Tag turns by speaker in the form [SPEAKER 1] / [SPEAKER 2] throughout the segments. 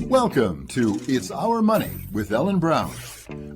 [SPEAKER 1] Welcome to It's Our Money with Ellen Brown,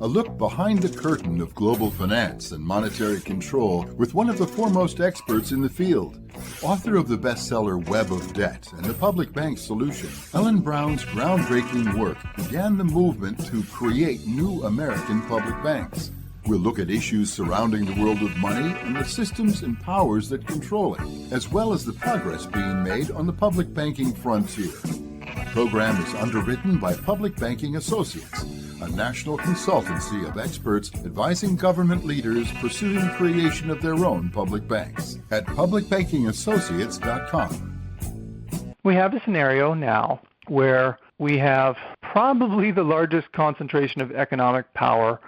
[SPEAKER 1] a look behind the curtain of global finance and monetary control with one of the foremost experts in the field. Author of the bestseller Web of Debt and the Public Bank Solution, Ellen Brown's groundbreaking work began the movement to create new American public banks. We'll look at issues surrounding the world of money and the systems and powers that control it, as well as the progress being made on the public banking frontier. The program is underwritten by Public Banking Associates, a national consultancy of experts advising government leaders pursuing creation of their own public banks at publicbankingassociates.com.
[SPEAKER 2] We have a scenario now where we have probably the largest concentration of economic power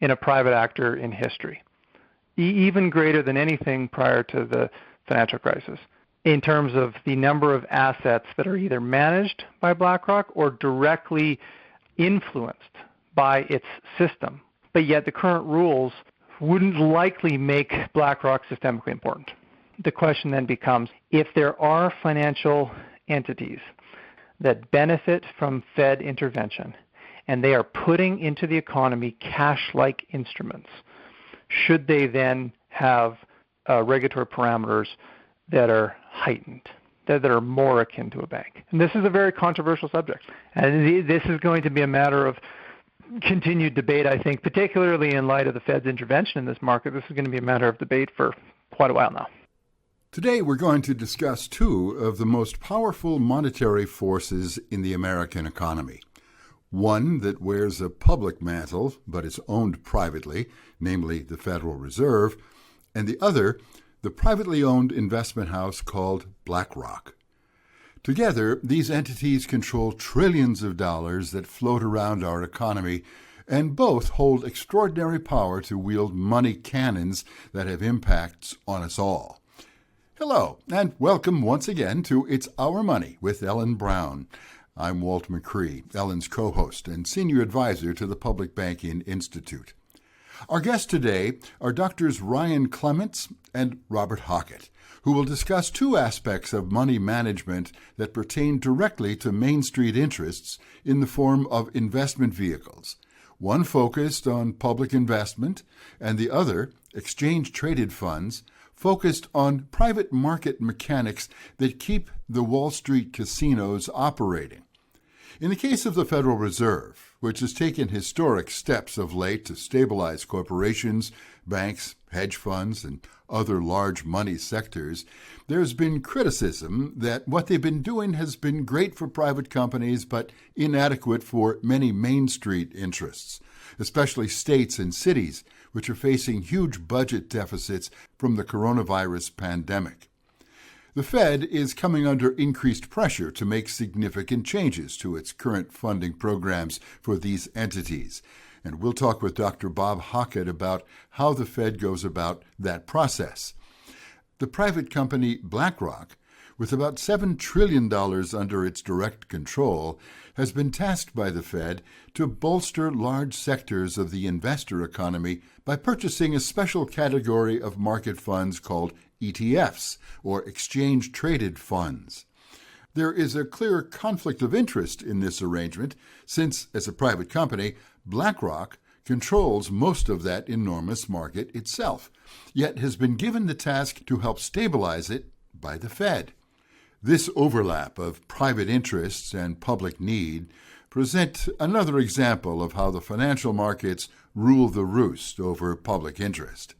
[SPEAKER 2] in a private actor in history, even greater than anything prior to the financial crisis, in terms of the number of assets that are either managed by BlackRock or directly influenced by its system. But yet the current rules wouldn't likely make BlackRock systemically important. The question then becomes, if there are financial entities that benefit from Fed intervention and they are putting into the economy cash-like instruments, should they then have regulatory parameters that are heightened, that are more akin to a bank? And this is a very controversial subject. And this is going to be a matter of continued debate, I think, particularly in light of the Fed's intervention in this market. This is going to be a matter of debate for quite a while now.
[SPEAKER 1] Today we're going to discuss two of the most powerful monetary forces in the American economy. One that wears a public mantle but is owned privately, namely the Federal Reserve, and the other, the privately owned investment house called BlackRock. Together, these entities control trillions of dollars that float around our economy, and both hold extraordinary power to wield money cannons that have impacts on us all. Hello, and welcome once again to It's Our Money with Ellen Brown. I'm Walt McCree, Ellen's co-host and senior advisor to the Public Banking Institute. Our guests today are Drs. Ryan Clements and Robert Hockett, who will discuss two aspects of money management that pertain directly to Main Street interests in the form of investment vehicles, one focused on public investment and the other, exchange-traded funds, focused on private market mechanics that keep the Wall Street casinos operating. In the case of the Federal Reserve, which has taken historic steps of late to stabilize corporations, banks, hedge funds, and other large money sectors, there's been criticism that what they've been doing has been great for private companies but inadequate for many Main Street interests, especially states and cities, which are facing huge budget deficits from the coronavirus pandemic. The Fed is coming under increased pressure to make significant changes to its current funding programs for these entities. And we'll talk with Dr. Bob Hockett about how the Fed goes about that process. The private company BlackRock, with about $7 trillion under its direct control, has been tasked by the Fed to bolster large sectors of the investor economy by purchasing a special category of market funds called ETFs, or exchange-traded funds. There is a clear conflict of interest in this arrangement since, as a private company, BlackRock controls most of that enormous market itself, yet has been given the task to help stabilize it by the Fed. This overlap of private interests and public need present another example of how the financial markets rule the roost over public interest.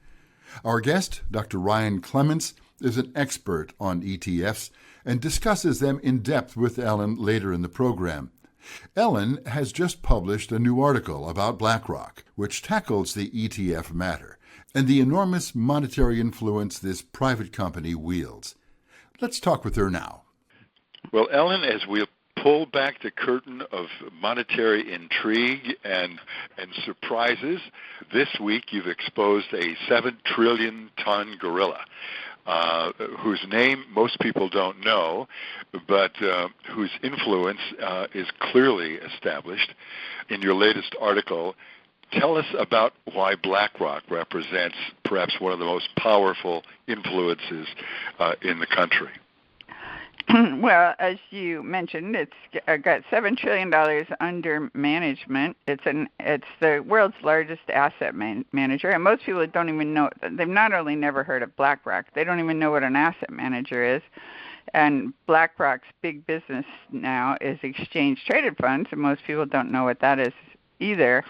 [SPEAKER 1] Our guest, Dr. Ryan Clements, is an expert on ETFs and discusses them in depth with Ellen later in the program. Ellen has just published a new article about BlackRock, which tackles the ETF matter and the enormous monetary influence this private company wields. Let's talk with her now.
[SPEAKER 3] Well, Ellen, as we pull back the curtain of monetary intrigue and surprises, this week you've exposed a 7 trillion-ton gorilla, whose name most people don't know, but whose influence is clearly established. In your latest article, Tell us about why BlackRock represents perhaps one of the most powerful influences in the country.
[SPEAKER 4] Well, as you mentioned, it's got $7 trillion under management. It's the world's largest asset manager, and most people don't even know. They've not only never heard of BlackRock, they don't even know what an asset manager is. And BlackRock's big business now is exchange-traded funds, and most people don't know what that is either,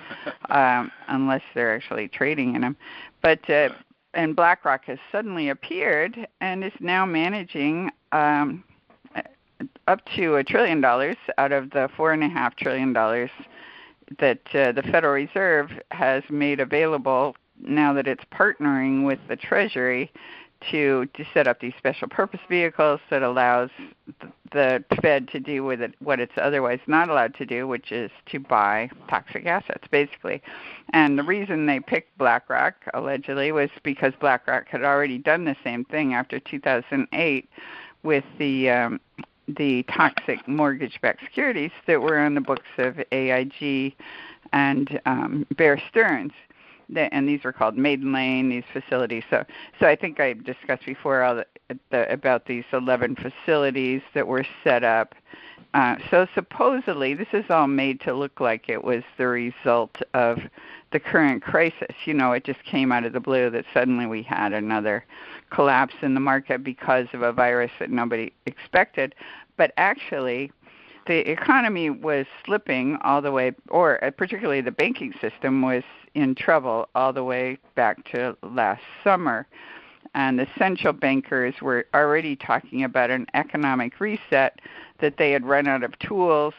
[SPEAKER 4] unless they're actually trading in them. But and BlackRock has suddenly appeared and is now managing up to $1 trillion out of the $4.5 trillion that the Federal Reserve has made available now that it's partnering with the Treasury to set up these special purpose vehicles that allows the Fed to do with it what it's otherwise not allowed to do, which is to buy toxic assets, basically. And the reason they picked BlackRock, allegedly, was because BlackRock had already done the same thing after 2008 with the toxic mortgage-backed securities that were on the books of AIG and Bear Stearns. And these were called Maiden Lane, these facilities. So I think I discussed before about these 11 facilities that were set up. So supposedly this is all made to look like it was the result of the current crisis. You know, it just came out of the blue that suddenly we had another collapse in the market because of a virus that nobody expected. But actually, the economy was slipping all the way, or particularly the banking system was in trouble all the way back to last summer. And the central bankers were already talking about an economic reset, that they had run out of tools.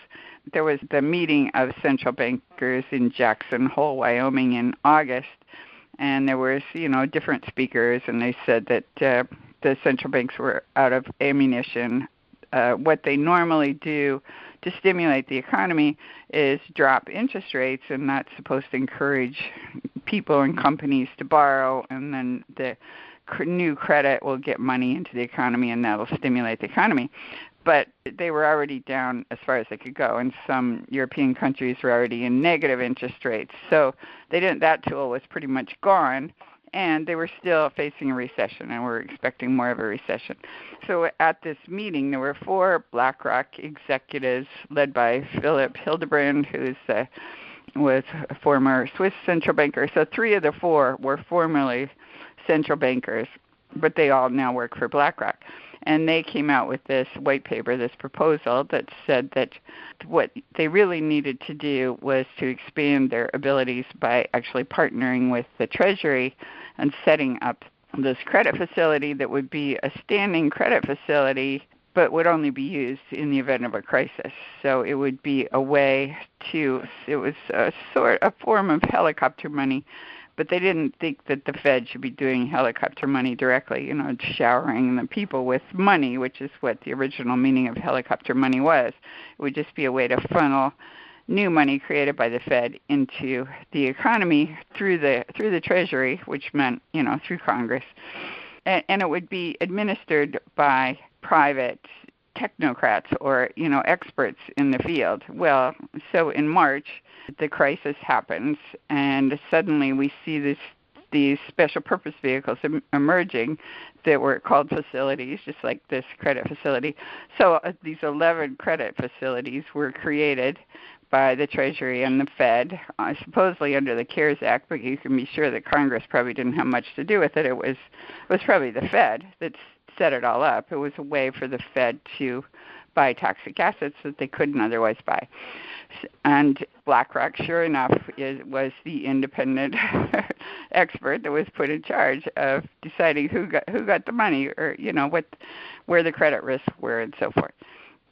[SPEAKER 4] There was the meeting of central bankers in Jackson Hole, Wyoming in August, and there was, different speakers, and they said that the central banks were out of ammunition. What they normally do to stimulate the economy is drop interest rates, and that's supposed to encourage people and companies to borrow, and then the new credit will get money into the economy, and that'll stimulate the economy. But they were already down as far as they could go, and some European countries were already in negative interest rates. So that tool was pretty much gone, and they were still facing a recession, and were expecting more of a recession. So at this meeting, there were 4 BlackRock executives led by Philip Hildebrand, who was a former Swiss central banker. So 3 of the 4 were formerly central bankers, but they all now work for BlackRock. And they came out with this white paper, this proposal that said that what they really needed to do was to expand their abilities by actually partnering with the Treasury and setting up this credit facility that would be a standing credit facility, but would only be used in the event of a crisis. So it would be a way it was a form of helicopter money. But they didn't think that the Fed should be doing helicopter money directly, showering the people with money, which is what the original meaning of helicopter money was. It would just be a way to funnel new money created by the Fed into the economy through the Treasury, which meant, through Congress. And it would be administered by private technocrats or, experts in the field. Well, so in March, the crisis happens, and suddenly we see these special purpose vehicles emerging that were called facilities, just like this credit facility. So these 11 credit facilities were created by the Treasury and the Fed, supposedly under the CARES Act, but you can be sure that Congress probably didn't have much to do with it. It was probably the Fed that set it all up. It was a way for the Fed to buy toxic assets that they couldn't otherwise buy. And BlackRock, sure enough, was the independent expert that was put in charge of deciding who got the money, or where the credit risks were, and so forth.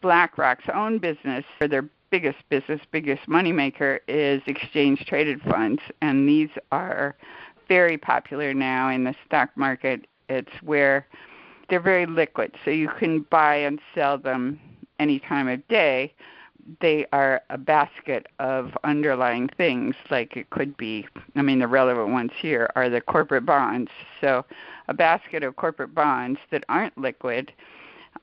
[SPEAKER 4] BlackRock's own business, or their biggest moneymaker, is exchange-traded funds, and these are very popular now in the stock market. It's where they're very liquid, so you can buy and sell them any time of day. They are a basket of underlying things, like it could be, the relevant ones here are the corporate bonds. So a basket of corporate bonds that aren't liquid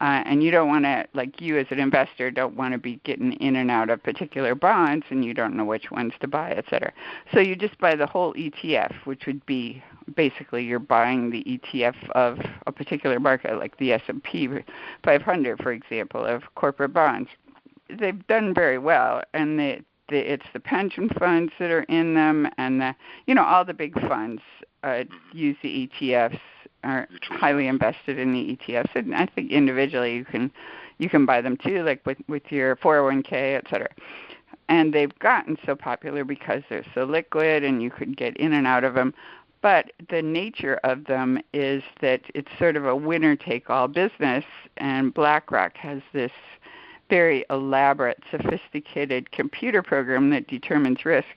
[SPEAKER 4] And you don't want to, like you as an investor, don't want to be getting in and out of particular bonds, and you don't know which ones to buy, et cetera. So you just buy the whole ETF, which would be basically you're buying the ETF of a particular market, like the S&P 500, for example, of corporate bonds. They've done very well, and it's the pension funds that are in them, and all the big funds use the ETFs, are highly invested in the ETFs, and I think individually you can buy them too, like with your 401k, et cetera. And they've gotten so popular because they're so liquid, and you could get in and out of them. But the nature of them is that it's sort of a winner-take-all business, and BlackRock has this very elaborate, sophisticated computer program that determines risk.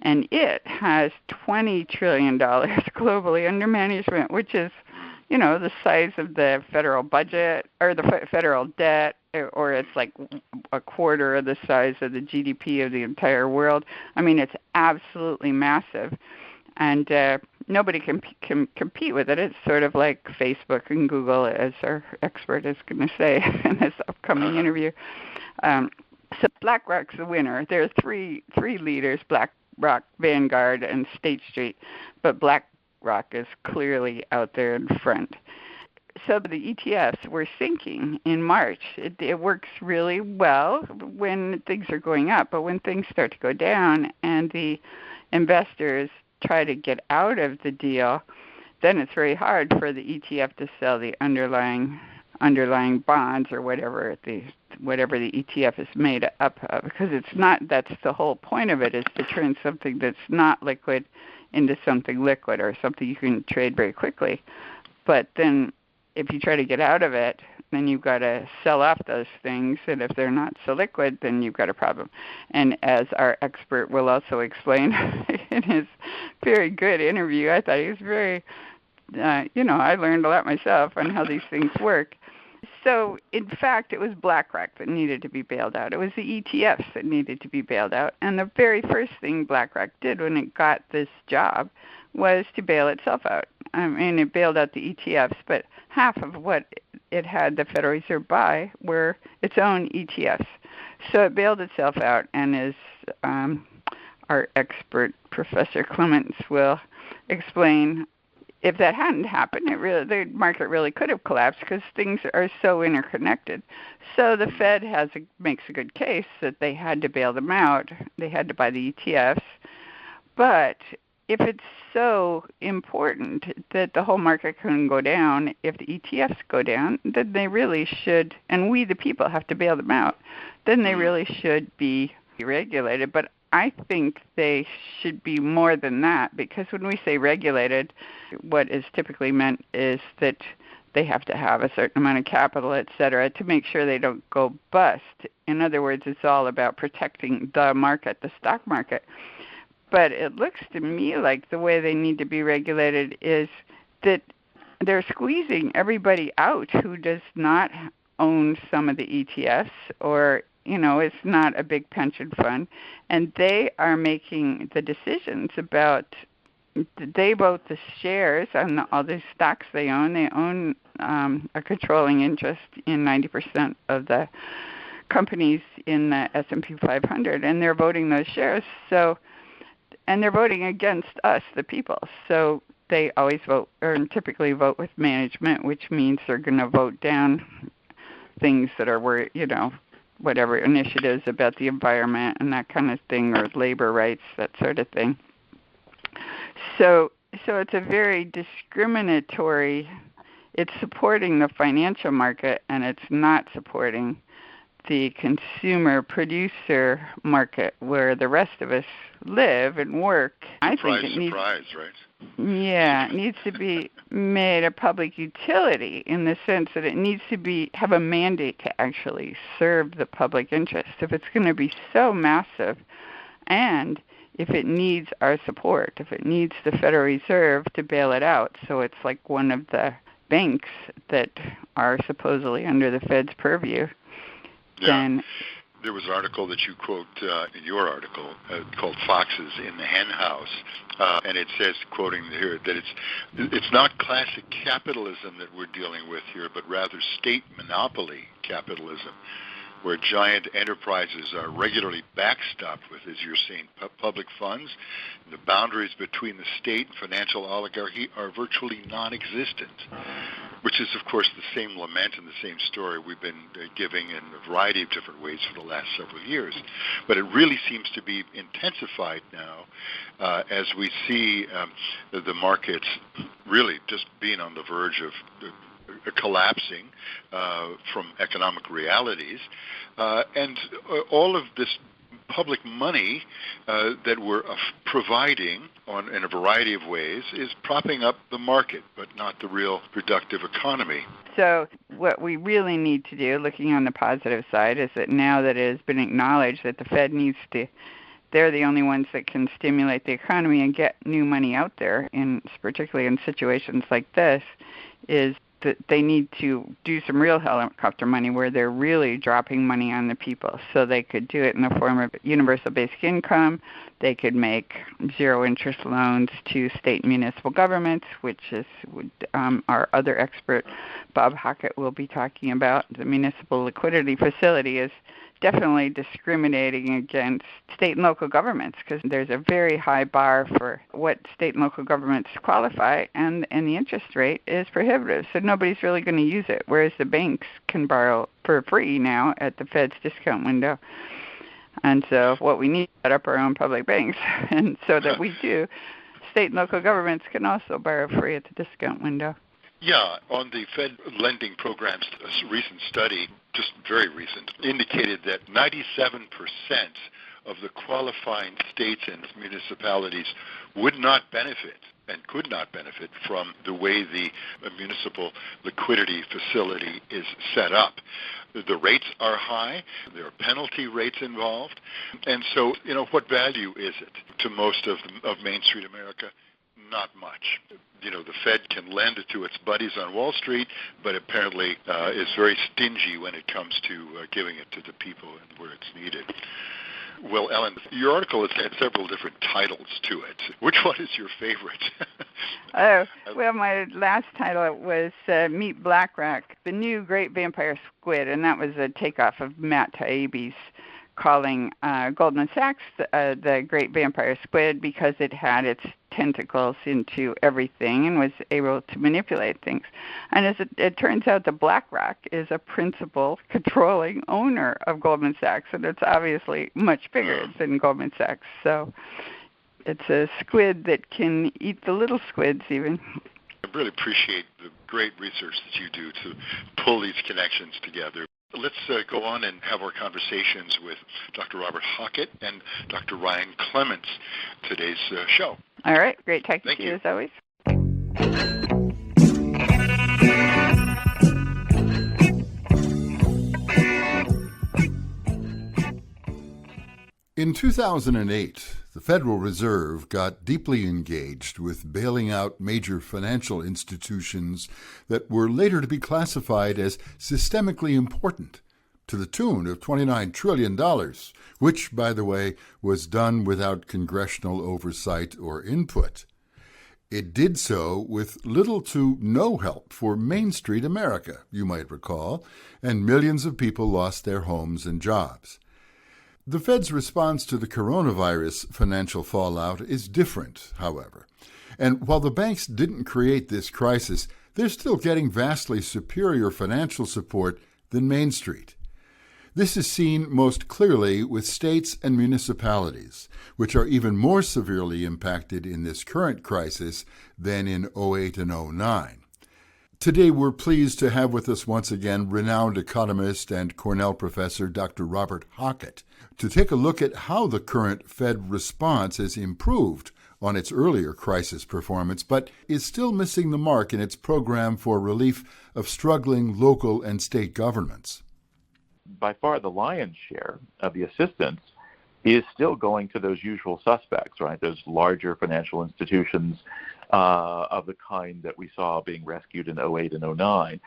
[SPEAKER 4] And it has $20 trillion globally under management, which is, the size of the federal budget or the federal debt, or it's like a quarter of the size of the GDP of the entire world. I mean, it's absolutely massive. And nobody can compete with it. It's sort of like Facebook and Google, as our expert is going to say in this upcoming interview. So BlackRock's the winner. There are three leaders, BlackRock, Vanguard, and State Street, but BlackRock is clearly out there in front. So the ETFs were sinking in March. It works really well when things are going up, but when things start to go down and the investors try to get out of the deal, then it's very hard for the ETF to sell the underlying bonds or whatever the ETF is made up of, because it's not. That's the whole point of it, is to turn something that's not liquid into something liquid, or something you can trade very quickly. But then if you try to get out of it, then you've got to sell off those things, and if they're not so liquid, then you've got a problem. And as our expert will also explain in his very good interview, I thought he was very, I learned a lot myself on how these things work. So, in fact, it was BlackRock that needed to be bailed out. It was the ETFs that needed to be bailed out. And the very first thing BlackRock did when it got this job was to bail itself out. I mean, it bailed out the ETFs, but half of what it had the Federal Reserve buy were its own ETFs. So it bailed itself out, and as our expert, Professor Clements, will explain, if that hadn't happened, the market really could have collapsed, because things are so interconnected. So the Fed makes a good case that they had to bail them out. They had to buy the ETFs. But if it's so important that the whole market can go down, if the ETFs go down, then they really should, and we the people have to bail them out, then they really should be regulated. But I think they should be more than that, because when we say regulated, what is typically meant is that they have to have a certain amount of capital, et cetera, to make sure they don't go bust. In other words, it's all about protecting the market, the stock market. But it looks to me like the way they need to be regulated is that they're squeezing everybody out who does not own some of the ETFs, or it's not a big pension fund, and they are making the decisions about. They vote the shares on all the stocks they own. They own a controlling interest in 90% of the companies in the S&P 500, and they're voting those shares. So, and they're voting against us, the people. So they always vote, or typically vote with management, which means they're going to vote down things that are, whatever initiatives about the environment and that kind of thing, or labor rights, that sort of thing. So it's a very discriminatory. It's supporting the financial market, and it's not supporting the consumer producer market where the rest of us live and work. I think it needs,
[SPEAKER 3] right?
[SPEAKER 4] Yeah, it needs to be made a public utility, in the sense that it needs to have a mandate to actually serve the public interest. If it's going to be so massive, and if it needs our support, if it needs the Federal Reserve to bail it out, so it's like one of the banks that are supposedly under the Fed's purview,
[SPEAKER 3] yeah.
[SPEAKER 4] then
[SPEAKER 3] There was an article that you quote in your article called "Foxes in the Hen House," and it says, quoting here, that it's not classic capitalism that we're dealing with here, but rather state monopoly capitalism, where giant enterprises are regularly backstopped with, as you're saying, public funds. And the boundaries between the state and financial oligarchy are virtually non-existent, which is, of course, the same lament and the same story we've been giving in a variety of different ways for the last several years. But it really seems to be intensified now as we see the markets really just being on the verge of collapsing from economic realities, and all of this public money that we're providing in a variety of ways is propping up the market, but not the real productive economy.
[SPEAKER 4] So what we really need to do, looking on the positive side, is that now that it has been acknowledged that the Fed needs to, they're the only ones that can stimulate the economy and get new money out there, particularly in situations like this, is that they need to do some real helicopter money where they're really dropping money on the people. So they could do it in the form of universal basic income. They could make zero-interest loans to state and municipal governments, which is our other expert, Bob Hockett, will be talking about. The Municipal Liquidity Facility is definitely discriminating against state and local governments because there's a very high bar for what state and local governments qualify, and the interest rate is prohibitive, so nobody's really going to use it, whereas the banks can borrow for free now at the Fed's discount window. And so what we need is set up our own public banks, and so that we do, state and local governments can also borrow free at the discount window.
[SPEAKER 3] Yeah, on the Fed lending program's recent study, just very recent, indicated that 97% of the qualifying states and municipalities would not benefit and could not benefit from the way the municipal liquidity facility is set up. The rates are high, there are penalty rates involved, and so, what value is it to most of Main Street America? Not much. The Fed can lend to its buddies on Wall Street, but apparently is very stingy when it comes to giving it to the people and where it's needed. Well, Ellen, your article has had several different titles to it. Which one is your favorite?
[SPEAKER 4] Well, my last title was Meet BlackRock, the New Great Vampire Squid, and that was a takeoff of Matt Taibbi's calling Goldman Sachs the Great Vampire Squid because it had its tentacles into everything and was able to manipulate things. And as it turns out, the BlackRock is a principal controlling owner of Goldman Sachs, and it's obviously much bigger than Goldman Sachs. So it's a squid that can eat the little squids even.
[SPEAKER 3] I really appreciate the great research that you do to pull these connections together. Let's go on and have our conversations with Dr. Robert Hockett and Dr. Ryan Clements, today's show.
[SPEAKER 4] All right. Great talking to you as always.
[SPEAKER 1] In 2008, the Federal Reserve got deeply engaged with bailing out major financial institutions that were later to be classified as systemically important, to the tune of $29 trillion, which, by the way, was done without congressional oversight or input. It did so with little to no help for Main Street America, you might recall, and millions of people lost their homes and jobs. The Fed's response to the coronavirus financial fallout is different, however. And while the banks didn't create this crisis, they're still getting vastly superior financial support than Main Street. This is seen most clearly with states and municipalities, which are even more severely impacted in this current crisis than in 2008 and 2009. Today, we're pleased to have with us once again renowned economist and Cornell professor Dr. Robert Hockett to take a look at how the current Fed response has improved on its earlier crisis performance, but is still missing the mark in its program for relief of struggling local and state governments.
[SPEAKER 5] By far the lion's share of the assistance is still going to those usual suspects, right? Those larger financial institutions of the kind that we saw being rescued in 2008 and 2009.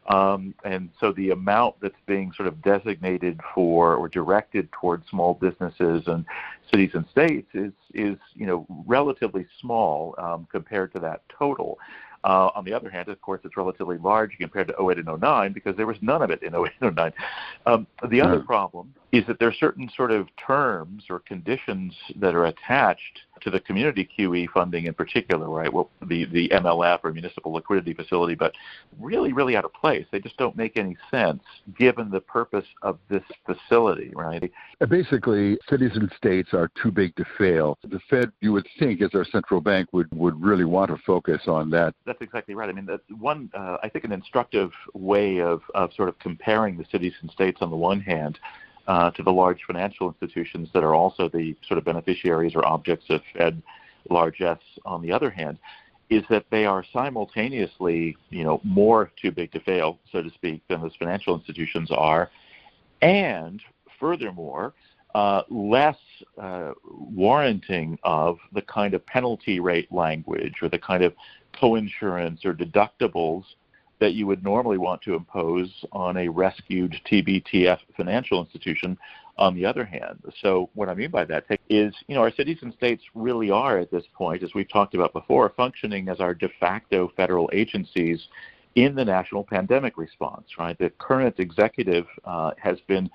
[SPEAKER 5] And so the amount that's being sort of designated for or directed towards small businesses and cities and states is relatively small compared to that total. On the other hand, of course, it's relatively large compared to 08 and 09 because there was none of it in 08 and 09. The other problem is that there are certain sort of terms or conditions that are attached to the community QE funding in particular, right? Well, the MLF or Municipal Liquidity Facility, but really out of place. They just don't make any sense given the purpose of this facility, right?
[SPEAKER 1] Basically, cities and states are too big to fail. The Fed, you would think, as our central bank, would really want to focus on that.
[SPEAKER 5] That's exactly right. I mean, that's one, I think an instructive way of sort of comparing the cities and states on the one hand to the large financial institutions that are also the sort of beneficiaries or objects of Fed largesse on the other hand, is that they are simultaneously, more too big to fail, so to speak, than those financial institutions are, and furthermore, less warranting of the kind of penalty rate language or the kind of coinsurance or deductibles that you would normally want to impose on a rescued TBTF financial institution on the other hand. So what I mean by that is, our cities and states really are at this point, as we've talked about before, functioning as our de facto federal agencies in the national pandemic response, right? The current executive has been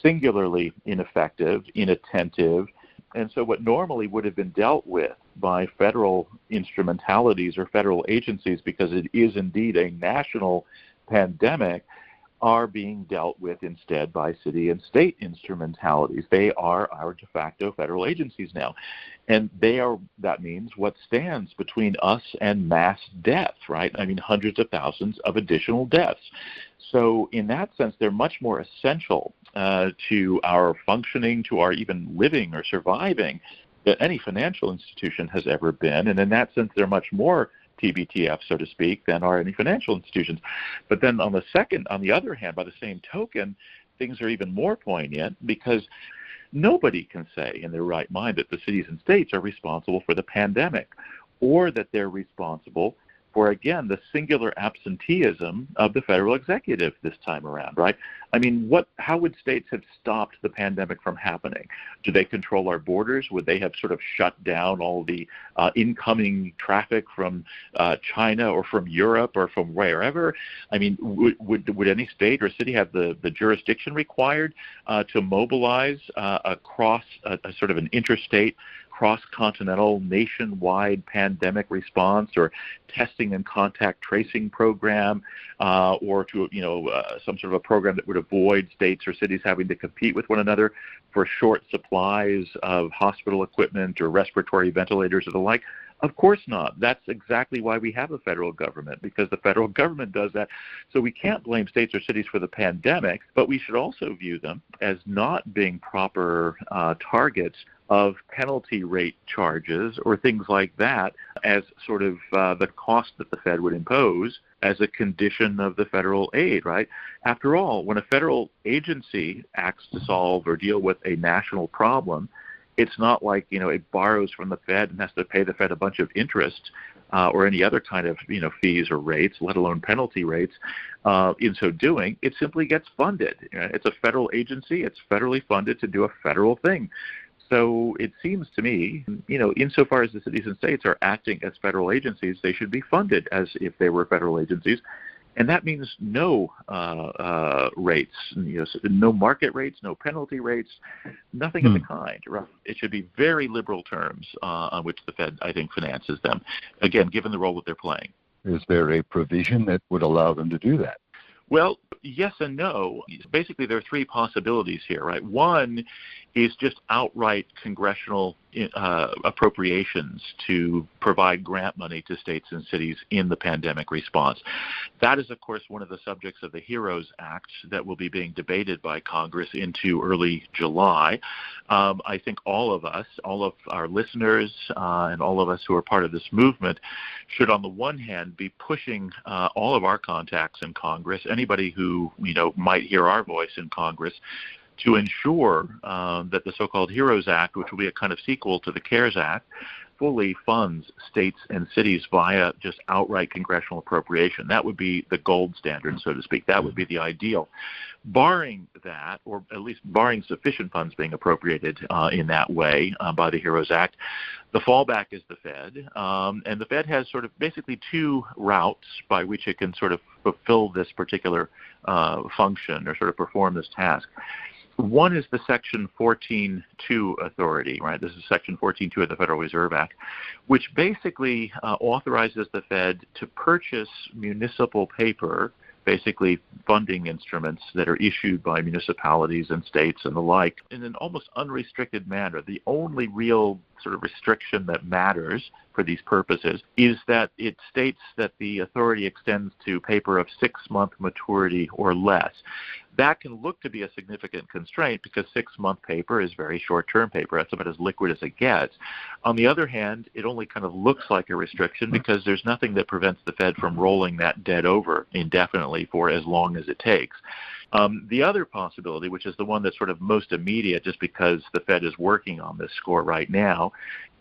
[SPEAKER 5] singularly ineffective, inattentive, and so what normally would have been dealt with by federal instrumentalities or federal agencies, because it is indeed a national pandemic, are being dealt with instead by city and state instrumentalities. They are our de facto federal agencies now. And that means what stands between us and mass death, right? I mean, hundreds of thousands of additional deaths. So in that sense, they're much more essential to our functioning, to our even living or surviving that any financial institution has ever been. And in that sense, they're much more TBTF, so to speak, than are any financial institutions. But then on the other hand, by the same token, things are even more poignant because nobody can say in their right mind that the cities and states are responsible for the pandemic or that they're responsible for, again, the singular absenteeism of the federal executive this time around, right? I mean, how would states have stopped the pandemic from happening? Do they control our borders? Would they have sort of shut down all the incoming traffic from China or from Europe or from wherever? I mean, would any state or city have the jurisdiction required to mobilize across a sort of an interstate cross-continental, nationwide pandemic response or testing and contact tracing program or to, some sort of a program that would avoid states or cities having to compete with one another for short supplies of hospital equipment or respiratory ventilators or the like? Of course not. That's exactly why we have a federal government, because the federal government does that. So we can't blame states or cities for the pandemic, but we should also view them as not being proper targets of penalty rate charges or things like that as sort of the cost that the Fed would impose as a condition of the federal aid, right? After all, when a federal agency acts to solve or deal with a national problem, it's not like, it borrows from the Fed and has to pay the Fed a bunch of interest or any other kind of, fees or rates, let alone penalty rates. In so doing, it simply gets funded. It's a federal agency. It's federally funded to do a federal thing. So it seems to me, insofar as the cities and states are acting as federal agencies, they should be funded as if they were federal agencies. And that means no rates, no market rates, no penalty rates, nothing of the kind. Right? It should be very liberal terms on which the Fed, I think, finances them, again, given the role that they're playing.
[SPEAKER 1] Is there a provision that would allow them to do that?
[SPEAKER 5] Well, yes and no. Basically, there are three possibilities here, right? One is just outright congressional appropriations to provide grant money to states and cities in the pandemic response. That is, of course, one of the subjects of the HEROES Act that will be being debated by Congress into early July. I think all of us, all of our listeners, and all of us who are part of this movement should, on the one hand, be pushing all of our contacts in Congress, anybody who might hear our voice in Congress, to ensure that the so-called HEROES Act, which will be a kind of sequel to the CARES Act, fully funds states and cities via just outright congressional appropriation. That would be the gold standard, so to speak. That would be the ideal. Barring that, or at least barring sufficient funds being appropriated in that way by the HEROES Act, the fallback is the Fed. And the Fed has sort of basically two routes by which it can sort of fulfill this particular function or sort of perform this task. One is the Section 14.2 authority, right? This is Section 14.2 of the Federal Reserve Act, which basically authorizes the Fed to purchase municipal paper, basically funding instruments that are issued by municipalities and states and the like, in an almost unrestricted manner. The only real sort of restriction that matters for these purposes is that it states that the authority extends to paper of 6-month maturity or less. That can look to be a significant constraint because 6-month paper is very short-term paper. That's about as liquid as it gets. On the other hand, it only kind of looks like a restriction because there's nothing that prevents the Fed from rolling that debt over indefinitely for as long as it takes. The other possibility, which is the one that's sort of most immediate just because the Fed is working on this score right now,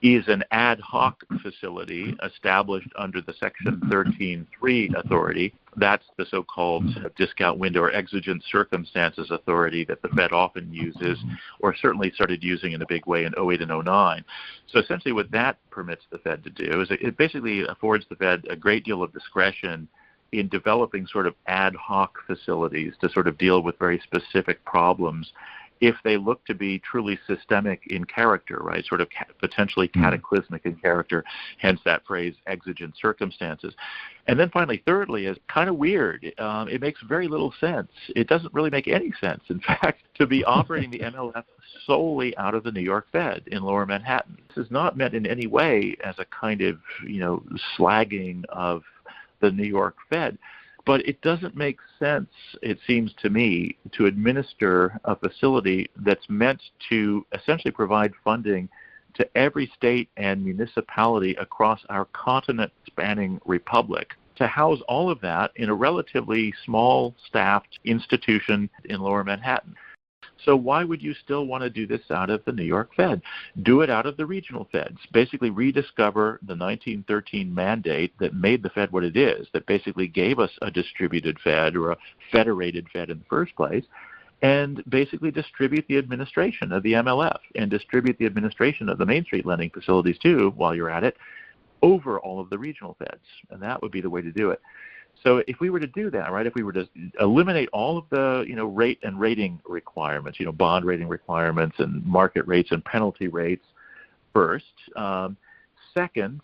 [SPEAKER 5] is an ad hoc facility established under the Section 13.3 authority. That's the so-called discount window or exigent circumstances authority that the Fed often uses, or certainly started using in a big way in 08 and 09. So essentially what that permits the Fed to do is it basically affords the Fed a great deal of discretion in developing sort of ad hoc facilities to sort of deal with very specific problems if they look to be truly systemic in character, right, sort of potentially cataclysmic in character, hence that phrase exigent circumstances. And then finally, thirdly, is kind of weird. It makes very little sense. It doesn't really make any sense, in fact, to be operating the MLF solely out of the New York Fed in Lower Manhattan. This is not meant in any way as a kind of, slagging of the New York Fed. But it doesn't make sense, it seems to me, to administer a facility that's meant to essentially provide funding to every state and municipality across our continent-spanning republic, to house all of that in a relatively small-staffed institution in Lower Manhattan. So why would you still want to do this out of the New York Fed? Do it out of the regional Feds. Basically rediscover the 1913 mandate that made the Fed what it is, that basically gave us a distributed Fed or a federated Fed in the first place, and basically distribute the administration of the MLF and distribute the administration of the Main Street lending facilities too, while you're at it, over all of the regional Feds. And that would be the way to do it. So if we were to do that, right, if we were to eliminate all of the, rate and rating requirements, bond rating requirements and market rates and penalty rates first. Second,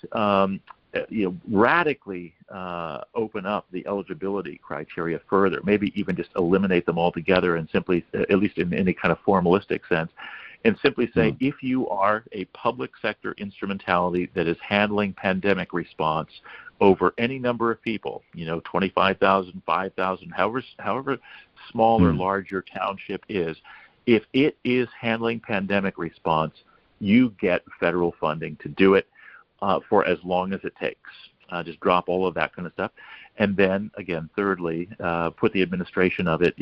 [SPEAKER 5] radically open up the eligibility criteria further, maybe even just eliminate them altogether and simply, at least in any kind of formalistic sense, and simply say if you are a public sector instrumentality that is handling pandemic response over any number of people, 25,000, 5,000, however small or large your township is, if it is handling pandemic response, you get federal funding to do it for as long as it takes. Just drop all of that kind of stuff. And then, again, thirdly, put the administration of it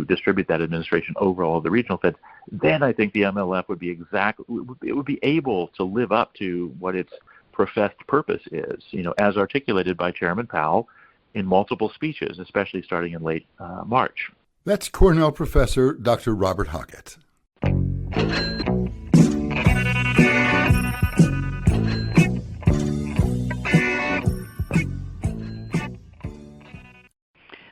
[SPEAKER 5] distribute that administration over all of the regional Feds. Then I think the MLF would be able to live up to what its professed purpose is, as articulated by Chairman Powell in multiple speeches, especially starting in late March.
[SPEAKER 1] That's Cornell professor Dr. Robert Hockett.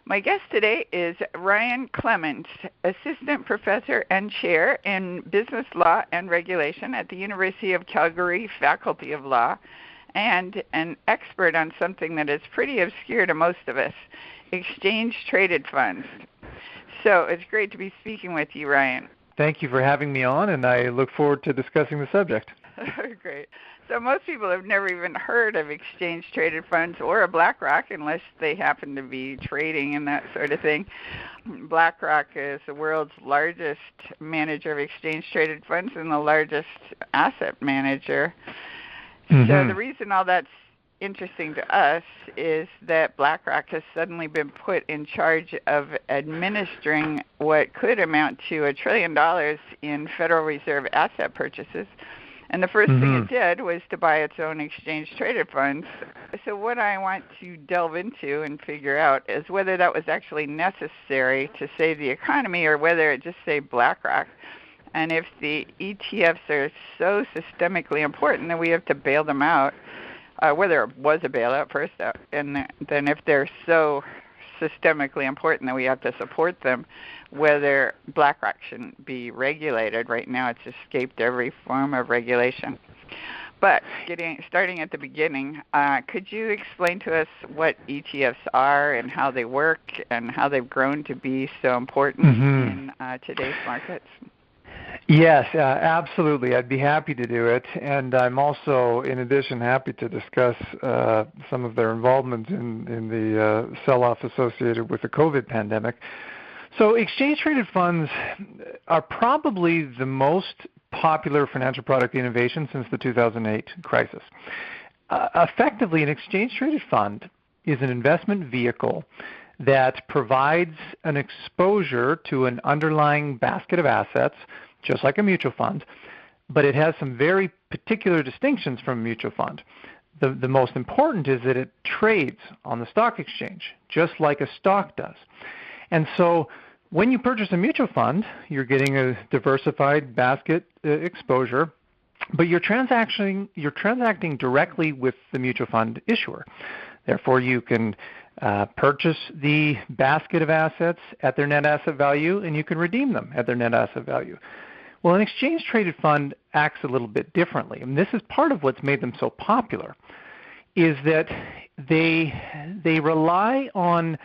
[SPEAKER 4] My guest today is Ryan Clements, Assistant Professor and Chair in Business Law and Regulation at the University of Calgary Faculty of Law, and an expert on something that is pretty obscure to most of us, exchange-traded funds. So it's great to be speaking with you, Ryan.
[SPEAKER 2] Thank you for having me on, and I look forward to discussing the subject.
[SPEAKER 4] Great. So most people have never even heard of exchange-traded funds or a BlackRock unless they happen to be trading and that sort of thing. BlackRock is the world's largest manager of exchange-traded funds and the largest asset manager. So the reason all that's interesting to us is that BlackRock has suddenly been put in charge of administering what could amount to $1 trillion in Federal Reserve asset purchases. And the first thing it did was to buy its own exchange-traded funds. So what I want to delve into and figure out is whether that was actually necessary to save the economy or whether it just saved BlackRock. And if the ETFs are so systemically important that we have to bail them out, whether it was a bailout first, and then if they're so systemically important that we have to support them, whether BlackRock shouldn't be regulated. Right now it's escaped every form of regulation. But starting at the beginning, could you explain to us what ETFs are and how they work and how they've grown to be so important in today's markets?
[SPEAKER 2] Yes, absolutely. I'd be happy to do it. And I'm also, in addition, happy to discuss some of their involvement in the sell-off associated with the COVID pandemic. So exchange-traded funds are probably the most popular financial product innovation since the 2008 crisis. Effectively, an exchange-traded fund is an investment vehicle that provides an exposure to an underlying basket of assets, just like a mutual fund, but it has some very particular distinctions from a mutual fund. The most important is that it trades on the stock exchange, just like a stock does. And so when you purchase a mutual fund, you're getting a diversified basket exposure, but you're transacting directly with the mutual fund issuer. Therefore, you can purchase the basket of assets at their net asset value, and you can redeem them at their net asset value. Well, an exchange-traded fund acts a little bit differently, and this is part of what's made them so popular, is that they rely on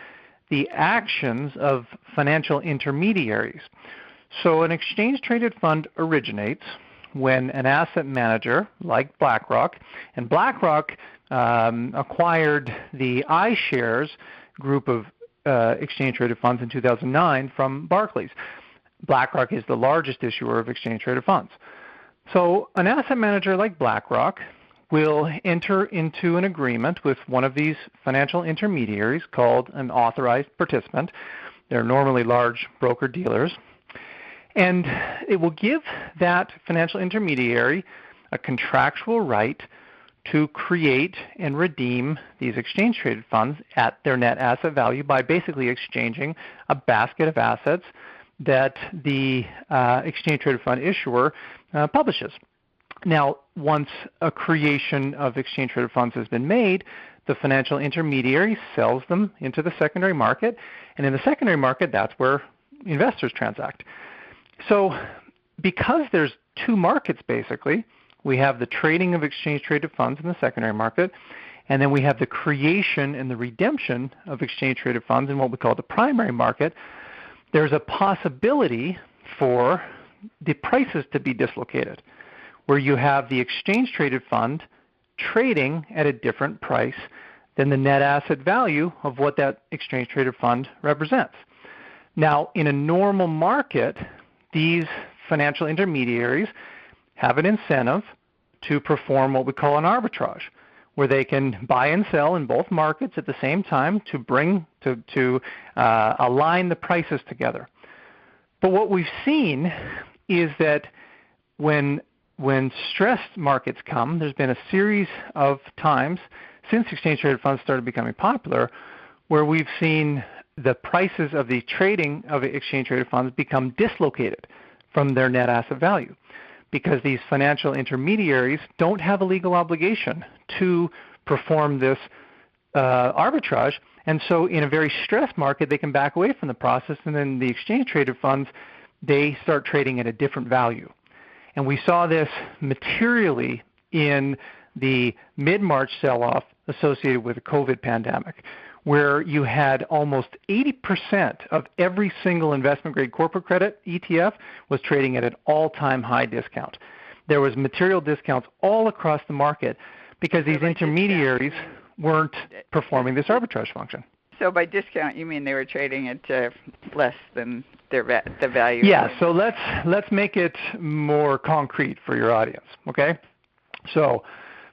[SPEAKER 2] the actions of financial intermediaries. So an exchange-traded fund originates when an asset manager like BlackRock, and BlackRock acquired the iShares group of exchange-traded funds in 2009 from Barclays. BlackRock is the largest issuer of exchange-traded funds. So an asset manager like BlackRock will enter into an agreement with one of these financial intermediaries called an authorized participant. They're normally large broker-dealers. And it will give that financial intermediary a contractual right to create and redeem these exchange-traded funds at their net asset value by basically exchanging a basket of assets that the exchange-traded fund issuer publishes. Now, once a creation of exchange-traded funds has been made, the financial intermediary sells them into the secondary market, and in the secondary market, that's where investors transact. So because there's two markets basically, we have the trading of exchange-traded funds in the secondary market, and then we have the creation and the redemption of exchange-traded funds in what we call the primary market. There's a possibility for the prices to be dislocated, where you have the exchange-traded fund trading at a different price than the net asset value of what that exchange-traded fund represents. Now, in a normal market, these financial intermediaries have an incentive to perform what we call an arbitrage, where they can buy and sell in both markets at the same time to align the prices together. But what we've seen is that when stressed markets come, there's been a series of times since exchange-traded funds started becoming popular where we've seen the prices of the trading of exchange-traded funds become dislocated from their net asset value, because these financial intermediaries don't have a legal obligation to perform this arbitrage. And so in a very stressed market, they can back away from the process, and then the exchange-traded funds, they start trading at a different value. And we saw this materially in the mid-March sell-off associated with the COVID pandemic, where you had almost 80% of every single investment-grade corporate credit ETF was trading at an all-time high discount. There was material discounts all across the market because these intermediaries weren't performing this arbitrage function.
[SPEAKER 4] So by discount, you mean they were trading at less than the value?
[SPEAKER 2] Yeah, so let's make it more concrete for your audience, okay? So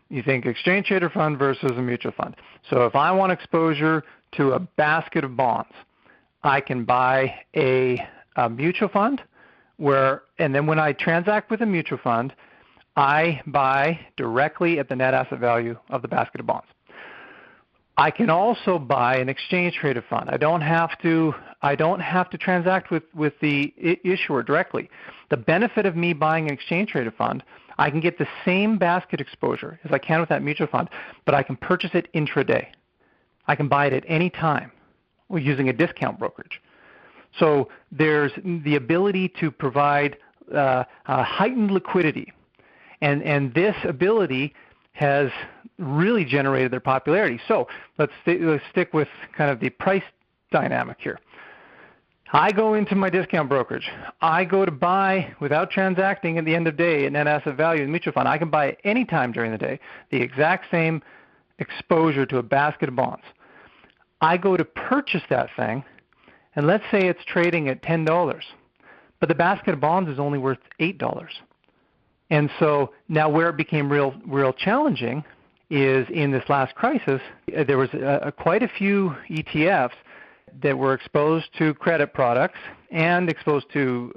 [SPEAKER 2] you think exchange-traded fund versus a mutual fund. So if I want exposure to a basket of bonds, I can buy a mutual fund and then when I transact with a mutual fund, I buy directly at the net asset value of the basket of bonds. I can also buy an exchange traded fund. I don't have to transact with the issuer directly. The benefit of me buying an exchange traded fund, I can get the same basket exposure as I can with that mutual fund, but I can purchase it intraday. I can buy it at any time using a discount brokerage. So there's the ability to provide heightened liquidity, and this ability has really generated their popularity. So let's stick with kind of the price dynamic here. I go into my discount brokerage. I go to buy without transacting at the end of the day at net asset value in the mutual fund. I can buy at any time during the day the exact same exposure to a basket of bonds. I go to purchase that thing, and let's say it's trading at $10, but the basket of bonds is only worth $8. And so now where it became real challenging is in this last crisis, there was quite a few ETFs that were exposed to credit products and exposed to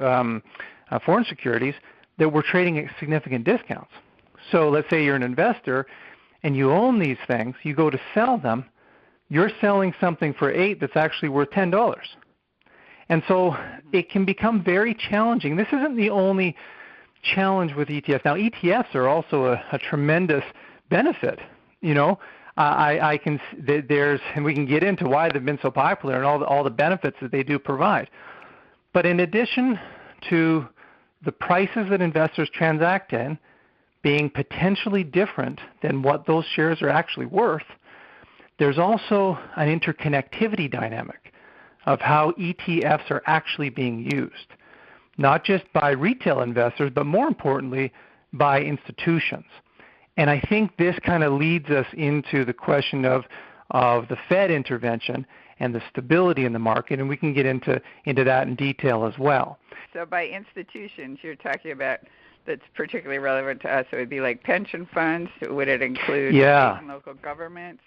[SPEAKER 2] foreign securities that were trading at significant discounts. So let's say you're an investor and you own these things, you go to sell them, you're selling something for $8 that's actually worth $10. And so it can become very challenging. This isn't the only challenge with ETFs. Now, ETFs are also a tremendous benefit. I can there's, and we can get into why they've been so popular and all the benefits that they do provide. But in addition to the prices that investors transact in being potentially different than what those shares are actually worth, there's also an interconnectivity dynamic of how ETFs are actually being used, not just by retail investors, but more importantly, by institutions. And I think this kind of leads us into the question of the Fed intervention and the stability in the market, and we can get into that in detail as well.
[SPEAKER 4] So by institutions, you're talking about that's particularly relevant to us. It would be like pension funds. Would it include state and local governments?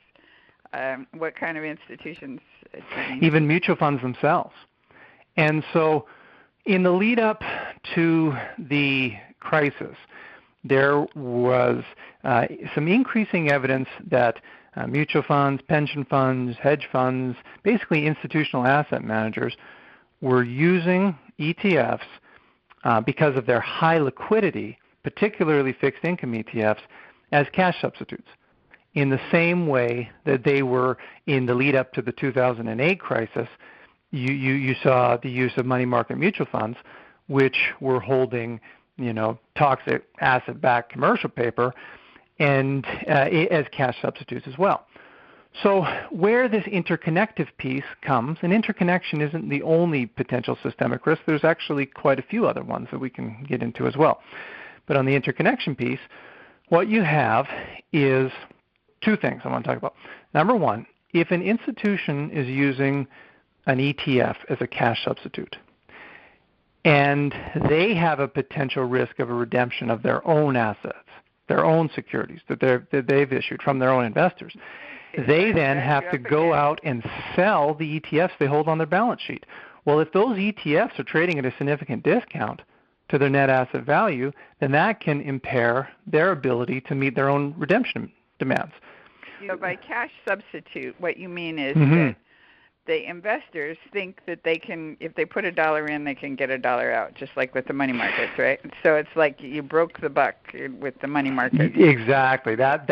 [SPEAKER 4] What kind of institutions?
[SPEAKER 2] Even mutual funds themselves. And so in the lead up to the crisis, there was some increasing evidence that mutual funds, pension funds, hedge funds, basically institutional asset managers were using ETFs because of their high liquidity, particularly fixed income ETFs, as cash substitutes, in the same way that they were in the lead up to the 2008 crisis. You saw the use of money market mutual funds, which were holding toxic asset-backed commercial paper and as cash substitutes as well. So where this interconnective piece comes, and interconnection isn't the only potential systemic risk. There's actually quite a few other ones that we can get into as well. But on the interconnection piece, what you have is two things I want to talk about. Number one, if an institution is using an ETF as a cash substitute, and they have a potential risk of a redemption of their own assets, their own securities that they've issued from their own investors, they then have to go out and sell the ETFs they hold on their balance sheet. Well, if those ETFs are trading at a significant discount to their net asset value, then that can impair their ability to meet their own redemption demands.
[SPEAKER 4] So by cash substitute, what you mean is that the investors think that they can, if they put $1 in, they can get $1 out, just like with the money markets, right? So it's like you broke the buck with the money market.
[SPEAKER 2] Exactly. That's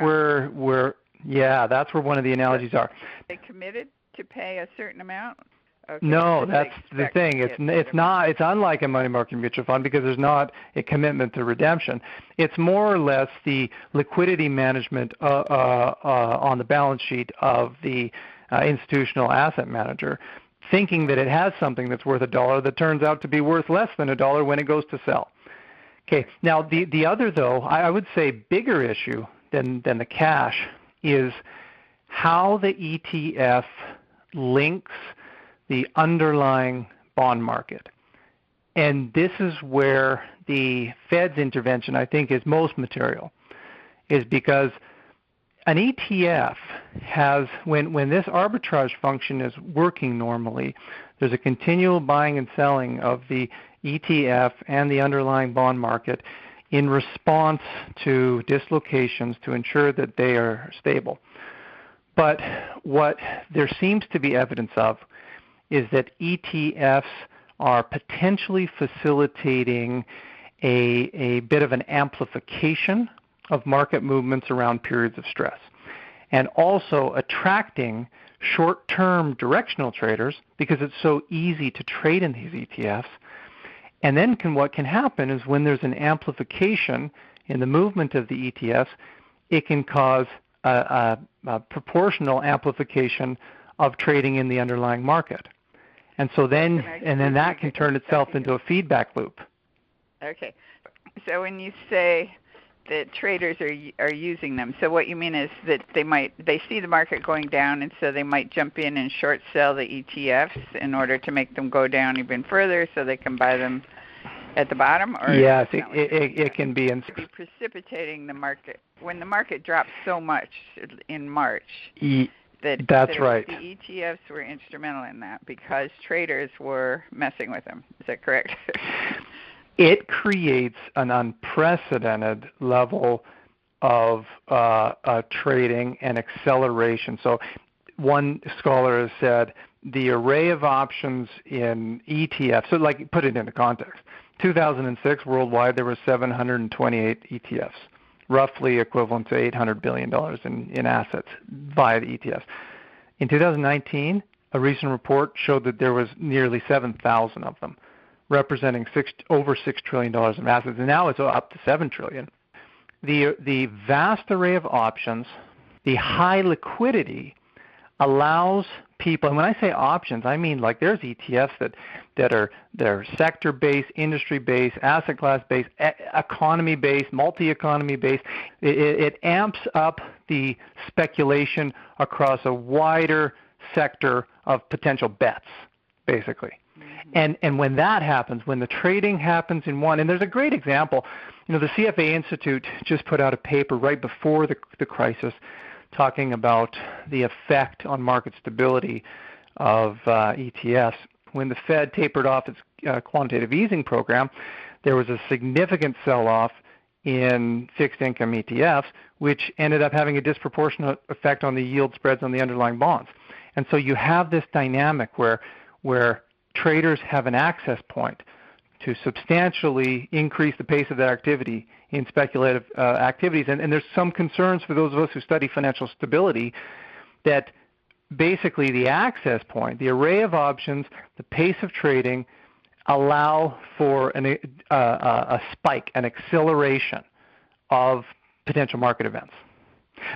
[SPEAKER 2] where that's where one of the analogies are.
[SPEAKER 4] They committed to pay a certain amount? Okay.
[SPEAKER 2] No, that's the thing. It's not. It's unlike a money market mutual fund because there's not a commitment to redemption. It's more or less the liquidity management on the balance sheet of the institutional asset manager, thinking that it has something that's worth $1 that turns out to be worth less than $1 when it goes to sell. Okay. Now the other, though, I would say bigger issue than the cash is how the ETF links the underlying bond market. And this is where the Fed's intervention, I think, is most material, is because an ETF has, when this arbitrage function is working normally, there's a continual buying and selling of the ETF and the underlying bond market in response to dislocations to ensure that they are stable. But what there seems to be evidence of is that ETFs are potentially facilitating a bit of an amplification of market movements around periods of stress, and also attracting short-term directional traders because it's so easy to trade in these ETFs. And then what can happen is when there's an amplification in the movement of the ETFs, it can cause a proportional amplification of trading in the underlying market. And so then that can turn itself into a feedback loop.
[SPEAKER 4] Okay. So when you say that traders are using them, so what you mean is that they see the market going down, and so they might jump in and short sell the ETFs in order to make them go down even further so they can buy them at the bottom? Or
[SPEAKER 2] yes, it can be.
[SPEAKER 4] To be precipitating the market. When the market dropped so much in March,
[SPEAKER 2] that's right.
[SPEAKER 4] The ETFs were instrumental in that because traders were messing with them. Is that correct?
[SPEAKER 2] It creates an unprecedented level of trading and acceleration. So one scholar has said the array of options in ETFs, so like put it into context, 2006 worldwide there were 728 ETFs, roughly equivalent to $800 billion in assets via the ETFs. In 2019, a recent report showed that there was nearly 7,000 of them, representing over $6 trillion in assets, and now it's up to $7 trillion. The vast array of options, the high liquidity, allows people, and when I say options, I mean like there's ETFs they're sector-based, industry-based, asset class-based, economy-based, multi-economy-based. It amps up the speculation across a wider sector of potential bets, basically. And when that happens, when the trading happens in one, and there's a great example, the CFA Institute just put out a paper right before the crisis talking about the effect on market stability of ETFs. When the Fed tapered off its quantitative easing program, there was a significant sell-off in fixed income ETFs, which ended up having a disproportionate effect on the yield spreads on the underlying bonds. And so you have this dynamic where traders have an access point to substantially increase the pace of their activity in speculative activities. And there's some concerns for those of us who study financial stability that basically the access point, the array of options, the pace of trading allow for a spike, an acceleration of potential market events.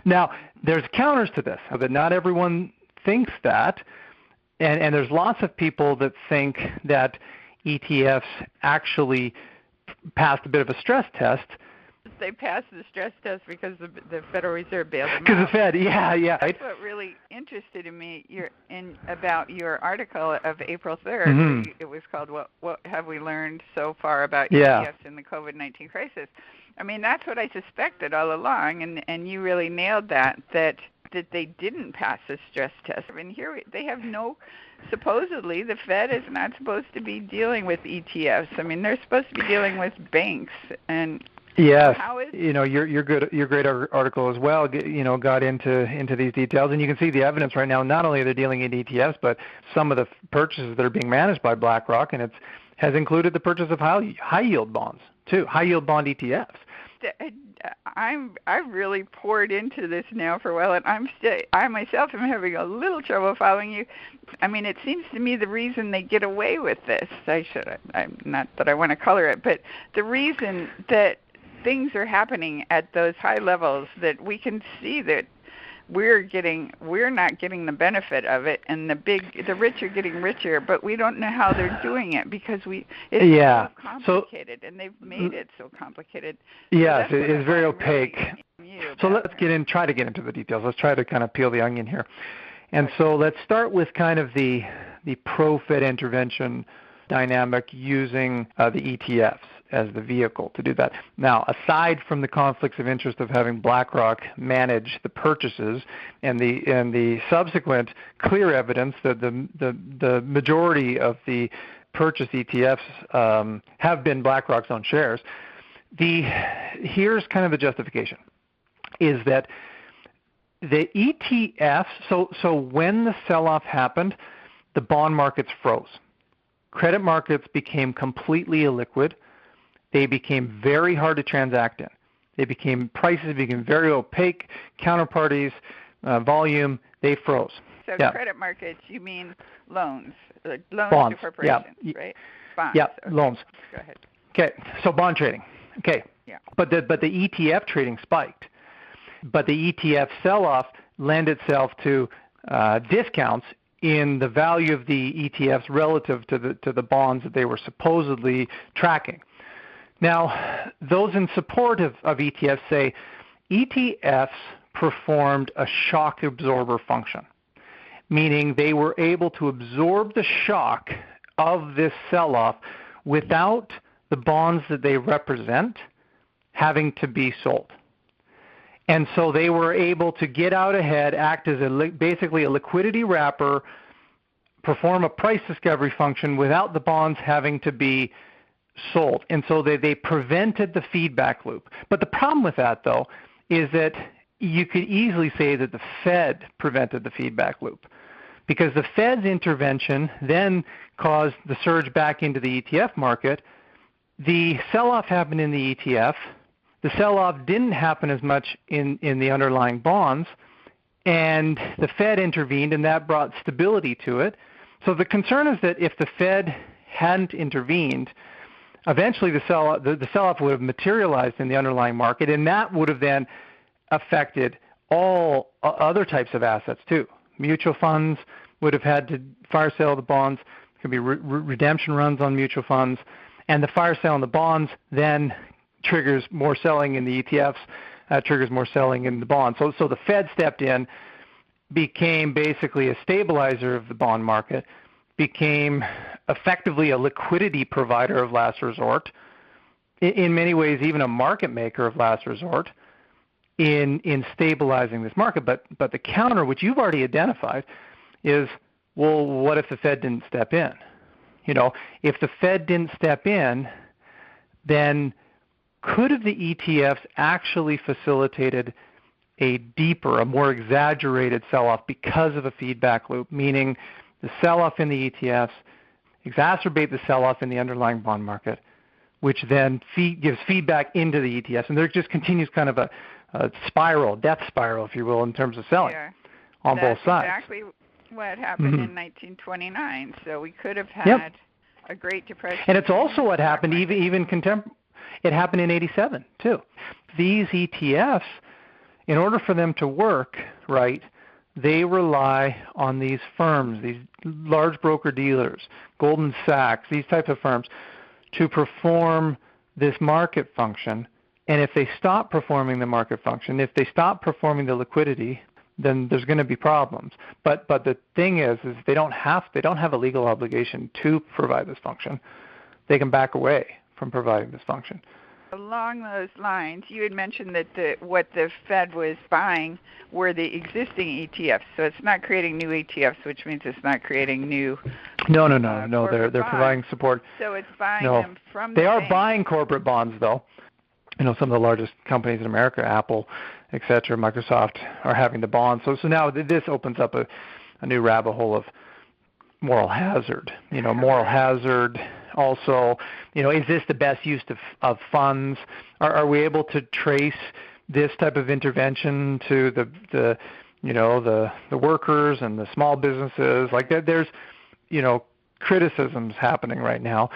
[SPEAKER 2] Now, there's counters to this, that not everyone thinks that, and there's lots of people that think that ETFs actually passed a bit of a stress test.
[SPEAKER 4] They passed the stress test because the Federal Reserve bailed them out.
[SPEAKER 2] Because the Fed, yeah.
[SPEAKER 4] That's what really interested me about your article of April 3rd.
[SPEAKER 2] Mm-hmm.
[SPEAKER 4] It was called What Have We Learned So Far About
[SPEAKER 2] Yeah.
[SPEAKER 4] ETFs in the COVID-19 Crisis? I mean, that's what I suspected all along, and you really nailed that they didn't pass the stress test. I mean, here they have supposedly the Fed is not supposed to be dealing with ETFs. I mean, they're supposed to be dealing with banks. And
[SPEAKER 2] yes,
[SPEAKER 4] how is
[SPEAKER 2] your great article as well, got into these details, and you can see the evidence right now. Not only are they dealing in ETFs, but some of the purchases that are being managed by BlackRock, and it has included the purchase of high yield bonds too, high yield bond ETFs.
[SPEAKER 4] I've really poured into this now for a while, and I myself am having a little trouble following you. I mean, it seems to me the reason they get away with this, I'm not that I want to color it, but the reason that things are happening at those high levels that we can see that we're not getting the benefit of it, and the rich are getting richer, but we don't know how they're doing it because it's so complicated, and they've made it so complicated.
[SPEAKER 2] Yes, it is very opaque. So let's try to get into the details. Let's try to kind of peel the onion here. And so let's start with kind of the pro-Fed intervention dynamic using the ETFs as the vehicle to do that. Now, aside from the conflicts of interest of having BlackRock manage the purchases and the subsequent clear evidence that the majority of the purchased ETFs have been BlackRock's own shares, Here's kind of the justification, is that the ETFs, so when the sell-off happened, the bond markets froze. Credit markets became completely illiquid. They became very hard to transact in. Prices became very opaque, counterparties, volume, they froze.
[SPEAKER 4] So credit markets, you mean loans, loans
[SPEAKER 2] bonds,
[SPEAKER 4] to corporations, right? Bonds.
[SPEAKER 2] Yeah,
[SPEAKER 4] okay.
[SPEAKER 2] loans.
[SPEAKER 4] Go ahead.
[SPEAKER 2] Okay, so bond trading. Okay,
[SPEAKER 4] yeah.
[SPEAKER 2] But the ETF trading spiked. But the ETF sell-off lent itself to discounts in the value of the ETFs relative to the bonds that they were supposedly tracking. Now, those in support of ETFs say ETFs performed a shock absorber function, meaning they were able to absorb the shock of this sell-off without the bonds that they represent having to be sold. And so they were able to get out ahead, act as basically a liquidity wrapper, perform a price discovery function without the bonds having to be sold. And so they prevented the feedback loop. But the problem with that, though, is that you could easily say that the Fed prevented the feedback loop, because the Fed's intervention then caused the surge back into the ETF market. The sell-off happened in the ETF. The sell-off didn't happen as much in the underlying bonds, and the Fed intervened, and that brought stability to it. So the concern is that if the Fed hadn't intervened, eventually the sell-off would have materialized in the underlying market, and that would have then affected all other types of assets too. Mutual funds would have had to fire sale the bonds. There could be redemption runs on mutual funds, and the fire sale on the bonds then triggers more selling in the ETFs, triggers more selling in the bonds. So the Fed stepped in, became basically a stabilizer of the bond market, became effectively a liquidity provider of last resort, in many ways even a market maker of last resort in stabilizing this market. But the counter, which you've already identified, is, well, what if the Fed didn't step in? If the Fed didn't step in, then could have the ETFs actually facilitated a deeper, a more exaggerated sell-off because of a feedback loop, meaning the sell-off in the ETFs exacerbate the sell-off in the underlying bond market, which then gives feedback into the ETFs, and there just continues kind of a spiral, death spiral, if you will, in terms of selling on both sides.
[SPEAKER 4] That's exactly what happened in 1929. So we could have had a Great Depression.
[SPEAKER 2] And it's also what happened even contemporary. It happened in 87 too. These ETFs, in order for them to work right, they rely on these firms, these large broker-dealers, Goldman Sachs, these types of firms, to perform this market function. And if they stop performing the market function, if they stop performing the liquidity, then there's going to be problems. But the thing is they don't have a legal obligation to provide this function. They can back away from providing this function.
[SPEAKER 4] Along those lines, you had mentioned that what the Fed was buying were the existing ETFs. So it's not creating new ETFs, which means it's not creating new.
[SPEAKER 2] No. They're providing support.
[SPEAKER 4] So it's buying them from.
[SPEAKER 2] They are buying corporate bonds, though. Some of the largest companies in America, Apple, etc., Microsoft, are having the bonds. So now this opens up a new rabbit hole of moral hazard. Moral hazard. Also, is this the best use of funds? Are we able to trace this type of intervention to the workers and the small businesses? Like there's criticisms happening right now.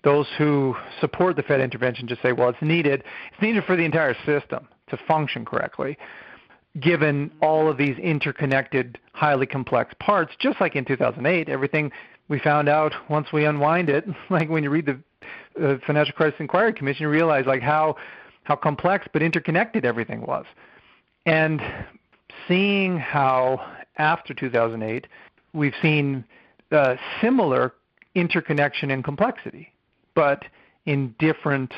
[SPEAKER 2] Those who support the Fed intervention just say, well, it's needed for the entire system to function correctly, given all of these interconnected, highly complex parts. Just like in 2008, everything we found out once we unwind it, like when you read the Financial Crisis Inquiry Commission, you realize like how complex but interconnected everything was. And seeing how after 2008 we've seen similar interconnection and complexity, but in different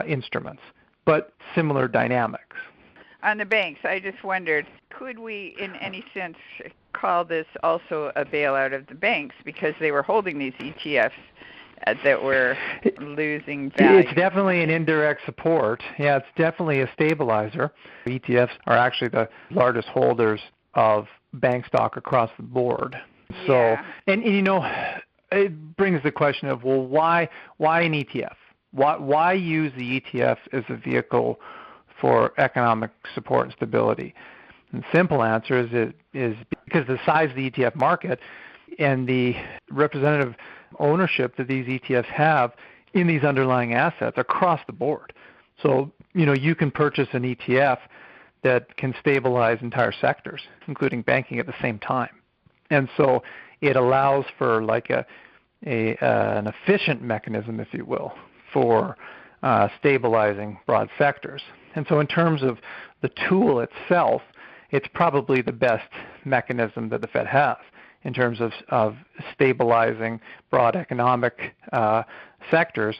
[SPEAKER 2] instruments, but similar dynamics.
[SPEAKER 4] On the banks, I just wondered, could we in any sense call this also a bailout of the banks because they were holding these ETFs that we're losing value?
[SPEAKER 2] It's definitely an indirect support. Yeah, it's definitely a stabilizer. ETFs are actually the largest holders of bank stock across the board.
[SPEAKER 4] Yeah.
[SPEAKER 2] So, and it brings the question of, well, why an ETF? Why use the ETF as a vehicle for economic support and stability? And the simple answer is because the size of the ETF market and the representative ownership that these ETFs have in these underlying assets across the board. So, you can purchase an ETF that can stabilize entire sectors, including banking at the same time. And so it allows for like an efficient mechanism, if you will, for stabilizing broad sectors. And so in terms of the tool itself, it's probably the best mechanism that the Fed has in terms of stabilizing broad economic sectors.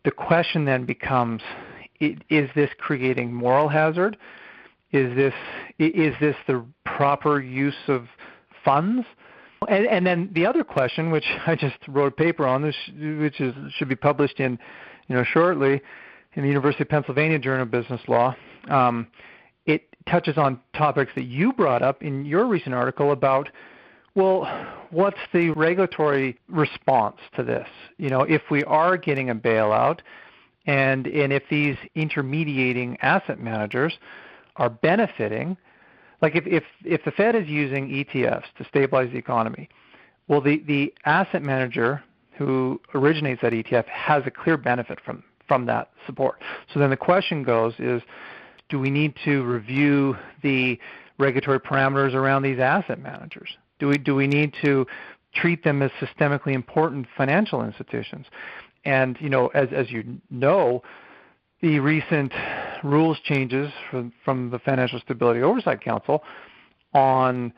[SPEAKER 2] The question then becomes, is this creating moral hazard? Is this the proper use of funds? And then the other question, which I just wrote a paper on, which should be published in shortly in the University of Pennsylvania Journal of Business Law, it touches on topics that you brought up in your recent article about, well, what's the regulatory response to this? If we are getting a bailout, and if these intermediating asset managers are benefiting, like if the Fed is using ETFs to stabilize the economy, well, the asset manager who originates that ETF has a clear benefit from that support. So then the question goes is, do we need to review the regulatory parameters around these asset managers? Do we need to treat them as systemically important financial institutions? And as you know, the recent rules changes from the Financial Stability Oversight Council on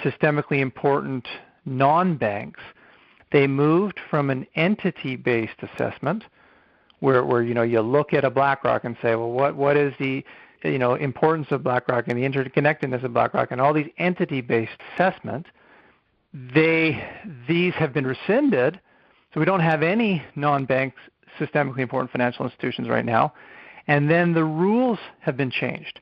[SPEAKER 2] systemically important non-banks, they moved from an entity-based assessment where you look at a BlackRock and say, well, what is the importance of BlackRock and the interconnectedness of BlackRock and all these entity-based assessments. These have been rescinded, so we don't have any non-bank systemically important financial institutions right now. And then the rules have been changed.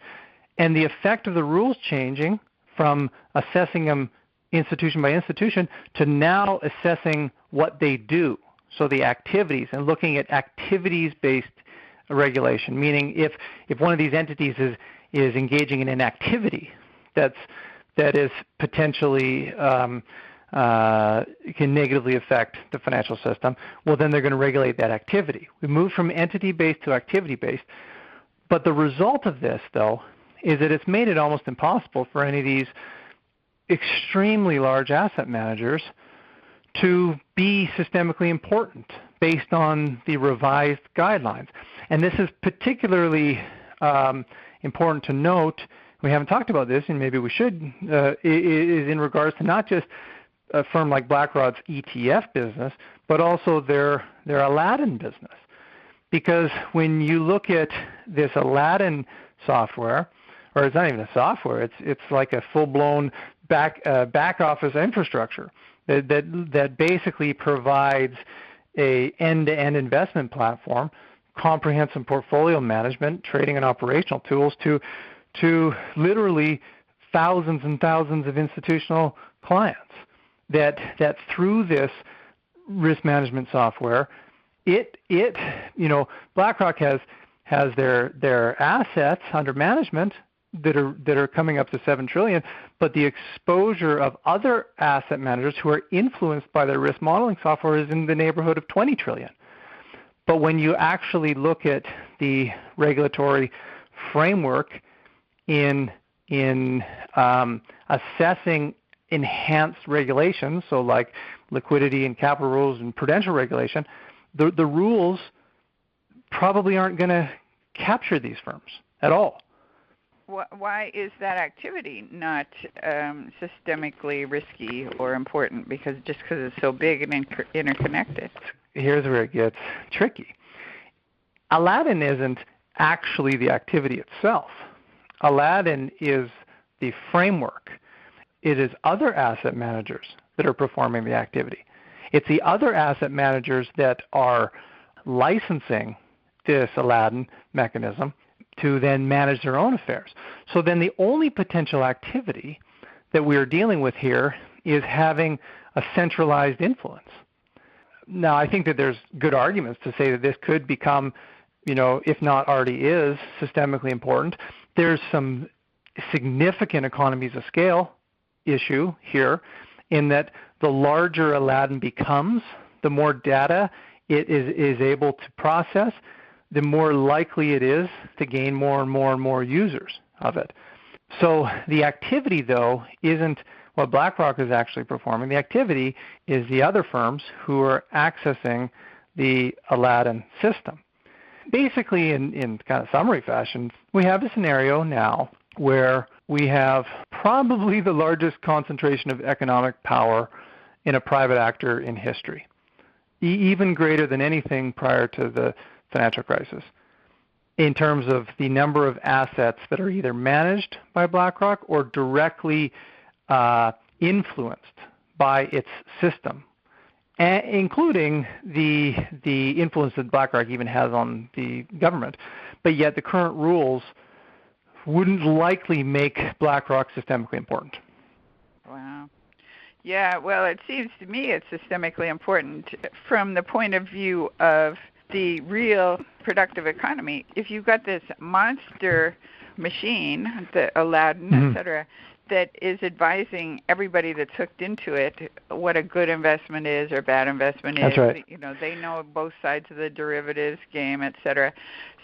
[SPEAKER 2] And the effect of the rules changing from assessing them institution by institution to now assessing what they do, so the activities, and looking at activities-based regulation, meaning if one of these entities is engaging in an activity that is potentially can negatively affect the financial system, well, then they're going to regulate that activity. We move from entity-based to activity-based. But the result of this, though, is that it's made it almost impossible for any of these extremely large asset managers to be systemically important based on the revised guidelines. And this is particularly important to note. We haven't talked about this, and maybe we should, is in regards to not just a firm like BlackRock's ETF business, but also their Aladdin business. Because when you look at this Aladdin software, or it's not even a software, it's like a full-blown back office infrastructure that basically provides a end-to-end investment platform, comprehensive portfolio management, trading and operational tools to literally thousands and thousands of institutional clients. That through this risk management software, BlackRock has their assets under management that are coming up to $7 trillion, but the exposure of other asset managers who are influenced by their risk modeling software is in the neighborhood of $20 trillion. But when you actually look at the regulatory framework in assessing enhanced regulations, so like liquidity and capital rules and prudential regulation, the rules probably aren't going to capture these firms at all.
[SPEAKER 4] Why is that activity not systemically risky or important? Because it's so big and interconnected.
[SPEAKER 2] Here's where it gets tricky. Aladdin isn't actually the activity itself. Aladdin is the framework. It is other asset managers that are performing the activity. It's the other asset managers that are licensing this Aladdin mechanism to then manage their own affairs. So then the only potential activity that we are dealing with here is having a centralized influence. Now, I think that there's good arguments to say that this could become, if not already is, systemically important. There's some significant economies of scale issue here in that the larger Aladdin becomes, the more data it is able to process, the more likely it is to gain more and more and more users of it. So the activity, though, isn't what BlackRock is actually performing. The activity is the other firms who are accessing the Aladdin system. Basically, in kind of summary fashion, we have a scenario now where we have probably the largest concentration of economic power in a private actor in history, even greater than anything prior to the financial crisis, in terms of the number of assets that are either managed by BlackRock or directly influenced by its system, including the influence that BlackRock even has on the government. But yet the current rules wouldn't likely make BlackRock systemically important.
[SPEAKER 4] Wow. Yeah, well, it seems to me it's systemically important from the point of view of the real productive economy. If you've got this monster machine, the Aladdin, et cetera, that is advising everybody that's hooked into it what a good investment is or bad investment is.
[SPEAKER 2] That's right.
[SPEAKER 4] They know both sides of the derivatives game, et cetera.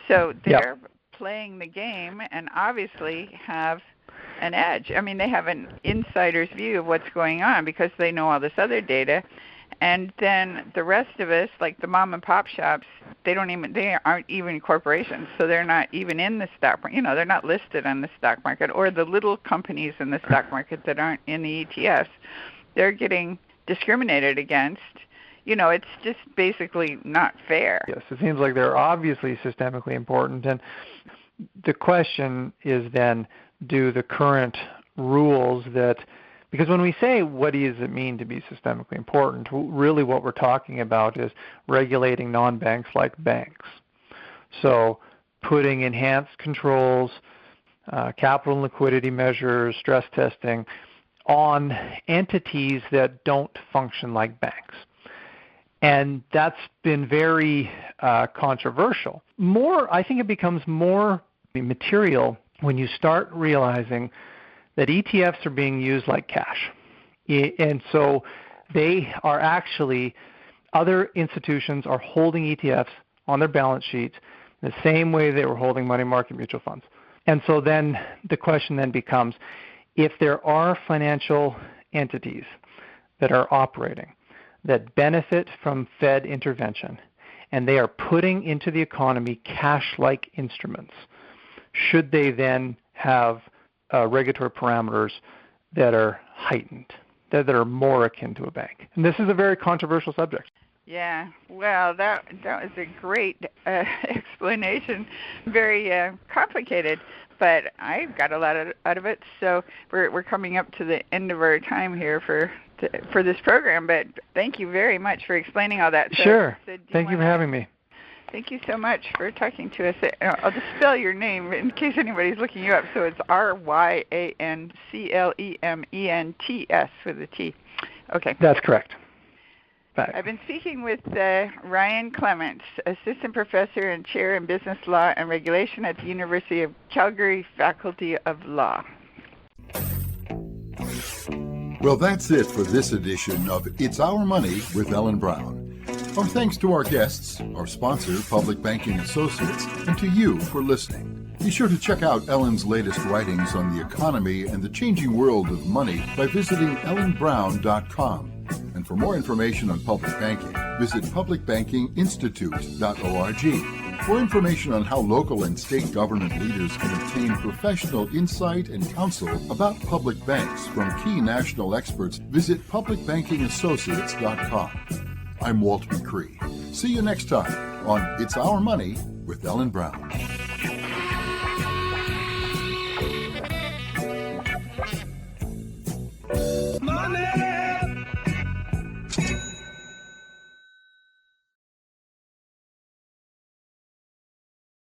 [SPEAKER 4] So they're playing the game and obviously have an edge. I mean, they have an insider's view of what's going on because they know all this other data. And then the rest of us, like the mom and pop shops, they aren't even corporations, so they're not even in the stock market. They're not listed on the stock market, or the little companies in the stock market that aren't in the ETFs. They're getting discriminated against. It's just basically not fair.
[SPEAKER 2] Yes, it seems like they're obviously systemically important, and the question is then, do the current rules because when we say what does it mean to be systemically important, really what we're talking about is regulating non-banks like banks. So putting enhanced controls, capital and liquidity measures, stress testing on entities that don't function like banks. And that's been very controversial. I think it becomes more material when you start realizing that ETFs are being used like cash. And so they are actually, other institutions are holding ETFs on their balance sheets the same way they were holding money market mutual funds. And so then the question then becomes, if there are financial entities that are operating that benefit from Fed intervention and they are putting into the economy cash-like instruments, should they then have regulatory parameters that are heightened, that are more akin to a bank? And this is a very controversial subject.
[SPEAKER 4] Yeah, well, that was a great explanation. Very complicated, but I got a lot out of it. So we're coming up to the end of our time here for this program. But thank you very much for explaining all that.
[SPEAKER 2] Sure. Thank you for having me.
[SPEAKER 4] Thank you so much for talking to us. I'll just spell your name in case anybody's looking you up. So it's RyanClements with a T. Okay.
[SPEAKER 2] That's correct. Bye.
[SPEAKER 4] I've been speaking with Ryan Clements, Assistant Professor and Chair in Business Law and Regulation at the University of Calgary Faculty of Law.
[SPEAKER 1] Well, that's it for this edition of It's Our Money with Ellen Brown. Our thanks to our guests, our sponsor, Public Banking Associates, and to you for listening. Be sure to check out Ellen's latest writings on the economy and the changing world of money by visiting ellenbrown.com. And for more information on public banking, visit publicbankinginstitute.org. For information on how local and state government leaders can obtain professional insight and counsel about public banks from key national experts, visit publicbankingassociates.com. I'm Walt McCree. See you next time on It's Our Money with Ellen Brown.